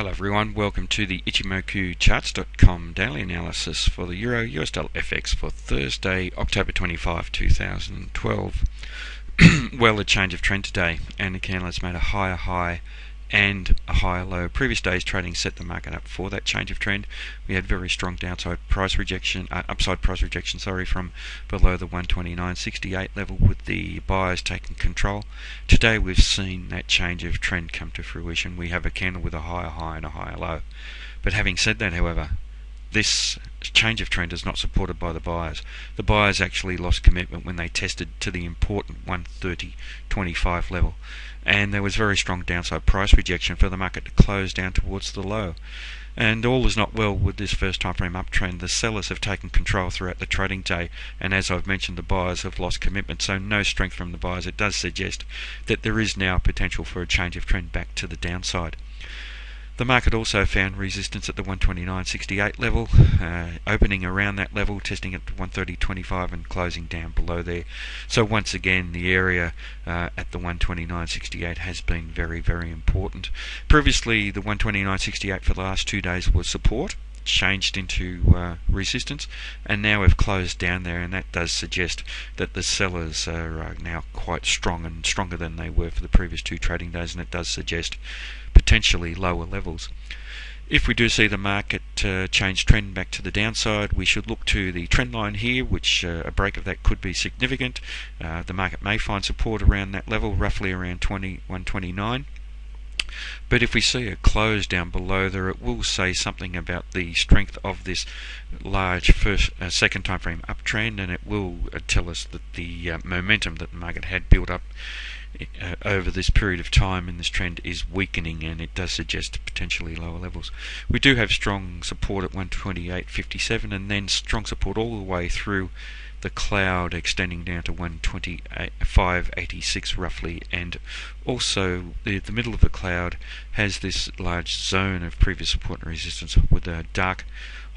Hello everyone, welcome to the Ichimoku charts.com daily analysis for the Euro US dollar FX for Thursday, October 25, 2012. Well, a change of trend today, and the candle has made a higher high and a higher low. Previous day's trading set the market up for that change of trend. We had very strong upside price rejection, from below the 129.68 level, with the buyers taking control. Today we've seen that change of trend come to fruition. We have a candle with a higher high and a higher low. But having said that, however, this change of trend is not supported by the buyers. The buyers actually lost commitment when they tested to the important 130.25 level, and there was very strong downside price rejection for the market to close down towards the low. And all is not well with this first time frame uptrend. The sellers have taken control throughout the trading day, and as I've mentioned, the buyers have lost commitment, so no strength from the buyers. It does suggest that there is now potential for a change of trend back to the downside. The market also found resistance at the 129.68 level, opening around that level, testing at 130.25 and closing down below there. So once again, the area at the 129.68 has been very, very important. Previously, the 129.68 for the last 2 days was support, changed into resistance, and now we've closed down there, and that does suggest that the sellers are now quite strong, and stronger than they were for the previous 2 trading days, and it does suggest potentially lower levels. If we do see the market change trend back to the downside, we should look to the trend line here, which a break of that could be significant. The market may find support around that level, roughly around 129. But if we see a close down below there, it will say something about the strength of this large second time frame uptrend, and it will tell us that the momentum that the market had built up over this period of time in this trend is weakening, and it does suggest potentially lower levels. We do have strong support at 128.57, and then strong support all the way through the cloud extending down to 125.86 roughly, and also the middle of the cloud has this large zone of previous support and resistance with a dark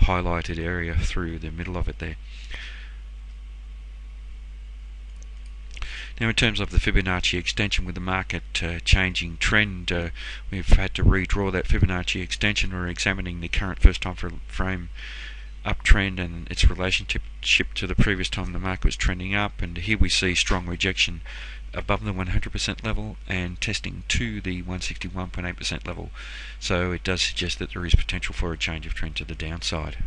highlighted area through the middle of it there. Now, in terms of the Fibonacci extension, with the market changing trend, we've had to redraw that Fibonacci extension. We're examining the current first time frame uptrend and its relationship to the previous time the market was trending up, and here we see strong rejection above the 100% level and testing to the 161.8% level. So it does suggest that there is potential for a change of trend to the downside.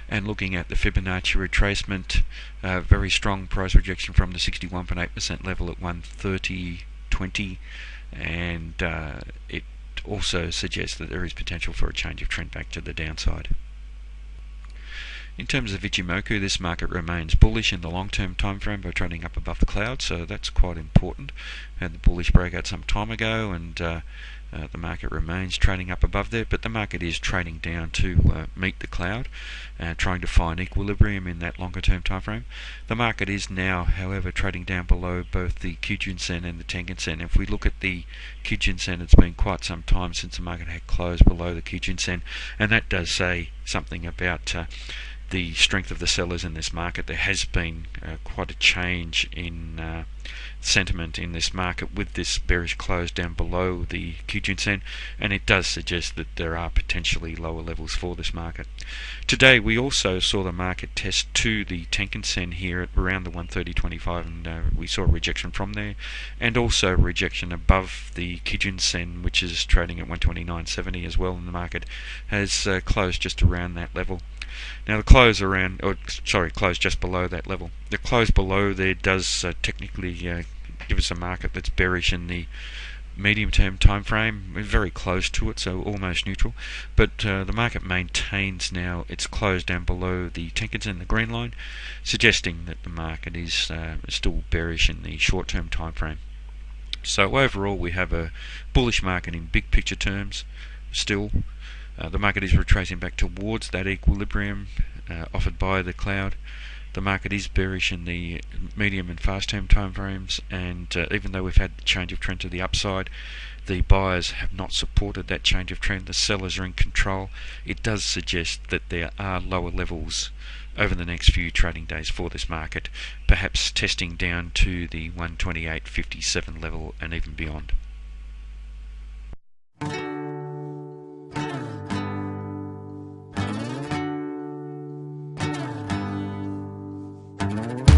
And looking at the Fibonacci retracement, very strong price rejection from the 61.8% level at 130.20, and it also suggests that there is potential for a change of trend back to the downside. In terms of Ichimoku, this market remains bullish in the long-term time frame by trading up above the cloud, so that's quite important. Had the bullish breakout some time ago, and the market remains trading up above there, but the market is trading down to meet the cloud, trying to find equilibrium in that longer term time frame. The market is now, however, trading down below both the Kijun Sen and the Tenkan Sen. If we look at the Kijun Sen, it's been quite some time since the market had closed below the Kijun Sen, and that does say something about the strength of the sellers in this market. There has been quite a change in sentiment in this market with this bearish close down below the Kijun Sen, and it does suggest that there are potentially lower levels for this market. Today we also saw the market test to the Tenkan Sen here at around the 130.25, and we saw a rejection from there, and also rejection above the Kijun Sen, which is trading at 129.70 as well, and the market has closed just around that level. Now the close close just below that level. The close below there does technically give us a market that's bearish in the medium-term time frame. We're very close to it, so almost neutral. But the market maintains now its close down below the Tenkan and the green line, suggesting that the market is still bearish in the short-term time frame. So overall, we have a bullish market in big picture terms still. The market is retracing back towards that equilibrium offered by the cloud. The market is bearish in the medium and fast term time frames, and even though we've had the change of trend to the upside, the buyers have not supported that change of trend. The sellers are in control. It does suggest that there are lower levels over the next few trading days for this market, perhaps testing down to the 128.57 level and even beyond. you.